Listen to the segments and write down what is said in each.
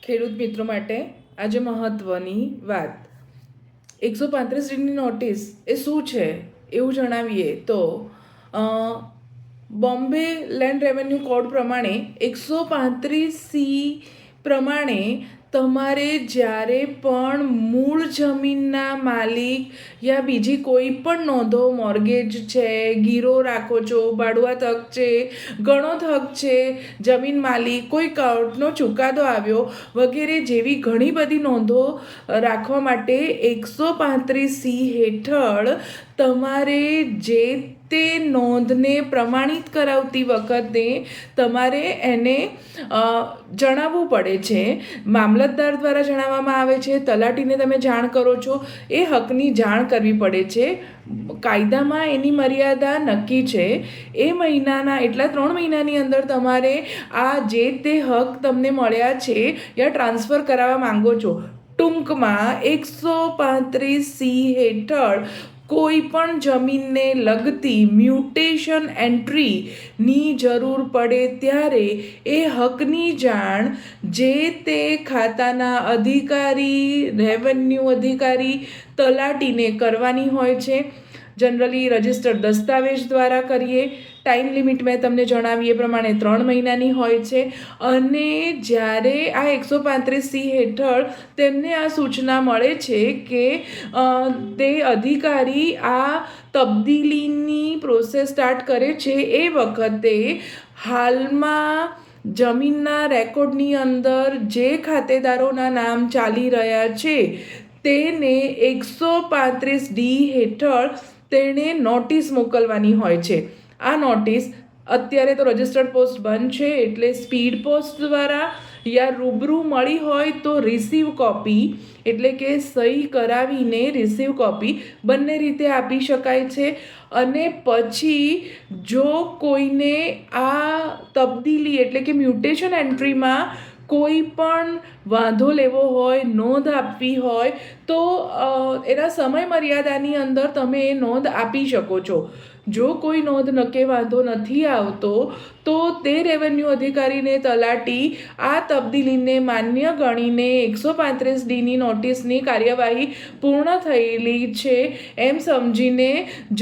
ખેડૂત મિત્રો માટે આજે મહત્ત્વની વાત 135 ડીની નોટિસ એ શું છે એવું જણાવીએ તો બોમ્બે લેન્ડ રેવન્યુ કોડ પ્રમાણે 135C પ્રમાણે તમારે જ્યારે પણ મૂળ જમીનના માલિક યા બીજી કોઈ પણ નોંધો મોર્ગેજ છે, ગીરો રાખો છો, ભાડુઆત હક છે, ગણોત હક છે, જમીન માલિક, કોઈ કોર્ટનો ચુકાદો આવ્યો વગેરે જેવી ઘણી બધી નોંધો રાખવા માટે 135C હેઠળ તમારે જે તે નોંધને પ્રમાણિત કરાવતી વખતે તમારે એને જણાવવું પડે છે. મામલતદાર દ્વારા જણાવવામાં આવે છે, તલાટીને તમે જાણ કરો છો, એ હકની જાણ કરવી પડે છે. કાયદામાં એની મર્યાદા નક્કી છે. એ મહિનાના એટલા 3 મહિનાની અંદર તમારે આ જે તે હક તમને મળ્યા છે યા ટ્રાન્સફર કરાવવા માંગો છો. ટૂંકમાં 135C હેઠળ કોઈ પણ જમીનને લગતી મ્યુટેશન એન્ટ્રીની જરૂર પડે ત્યારે એ હકની જાણ જે તે ખાતાના અધિકારી, રેવન્યુ અધિકારી, તલાટીને કરવાની હોય છે. જનરલી રજિસ્ટર્ડ દસ્તાવેજ દ્વારા કરીએ. ટાઈમ લિમિટ મેં તમને જણાવી એ પ્રમાણે 3 મહિનાની હોય છે. અને જ્યારે આ 135C હેઠળ તેમને આ સૂચના મળે છે કે તે અધિકારી આ તબદીલીની પ્રોસેસ સ્ટાર્ટ કરે છે એ વખતે હાલમાં જમીનના રેકોર્ડની અંદર જે ખાતેદારોના નામ ચાલી રહ્યા છે તેને 135D હેઠળ તેણે નોટિસ મોકલવાની હોય છે. આ નોટિસ અત્યારે તો રજિસ્ટર્ડ પોસ્ટ બંધ છે એટલે સ્પીડ પોસ્ટ દ્વારા યા રૂબરૂ મળી હોય તો રિસીવ કોપી એટલે કે સહી કરાવીને રિસીવ કોપી બંને રીતે આપી શકાય છે. અને પછી જો કોઈને આ તબદીલી એટલે કે મ્યુટેશન એન્ટ્રીમાં કોઈ પણ વાંધો લેવો હોય, નોંધ આપવી હોય તો એના સમય મર્યાદાની અંદર તમે એ નોંધ આપી શકો છો. જો કોઈ નોંધ કે વાંધો નથી આવતો તો તે રેવન્યુ અધિકારીને તલાટી આ તબદીલીને માન્ય ગણીને 135Dની નોટિસની કાર્યવાહી પૂર્ણ થયેલી છે એમ સમજીને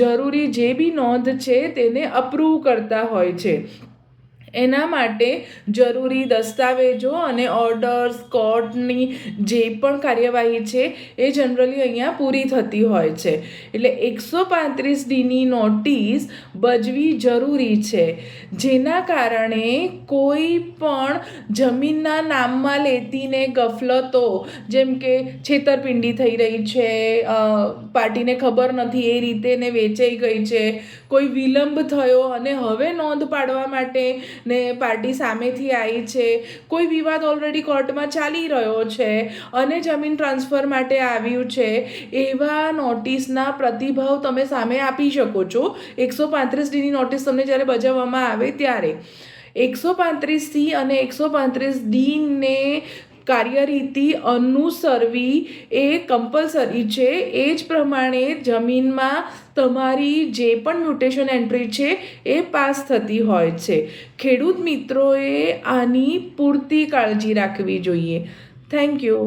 જરૂરી જે બી નોંધ છે તેને અપ્રૂવ કરતા હોય છે. એના માટે જરૂરી દસ્તાવેજો અને ઓર્ડર્સ, કોર્ટની જે પણ કાર્યવાહી છે એ જનરલી અહીંયા પૂરી થતી હોય છે. એટલે 135Dની નોટિસ બજવી જરૂરી છે. જેના કારણે કોઈ પણ જમીનના નામમાં લેતીને ગફલતો, જેમ કે છેતરપિંડી થઈ રહી છે, પાર્ટીને ખબર નથી એ રીતે ને વેચાઈ ગઈ છે, કોઈ વિલંબ થયો અને હવે નોંધ પાડવા માટે ને પાર્ટી સામેથી આવી છે, કોઈ વિવાદ ઓલરેડી કોર્ટમાં ચાલી રહ્યો છે અને જમીન ટ્રાન્સફર માટે આવ્યું છે, એવા નોટિસના પ્રતિભાવ તમે સામે આપી શકો છો. 135Dની નોટિસ તમને જ્યારે બજાવવામાં આવે ત્યારે 135C અને 135Dને કાર્યરીતિ અનુસરવી એ કમ્પલસરી છે. એ જ પ્રમાણે જમીનમાં તમારી જે પણ મ્યુટેશન એન્ટ્રી છે એ પાસ થતી હોય છે. ખેડૂત મિત્રોએ આની પૂરતી કાળજી રાખવી જોઈએ. Thank you.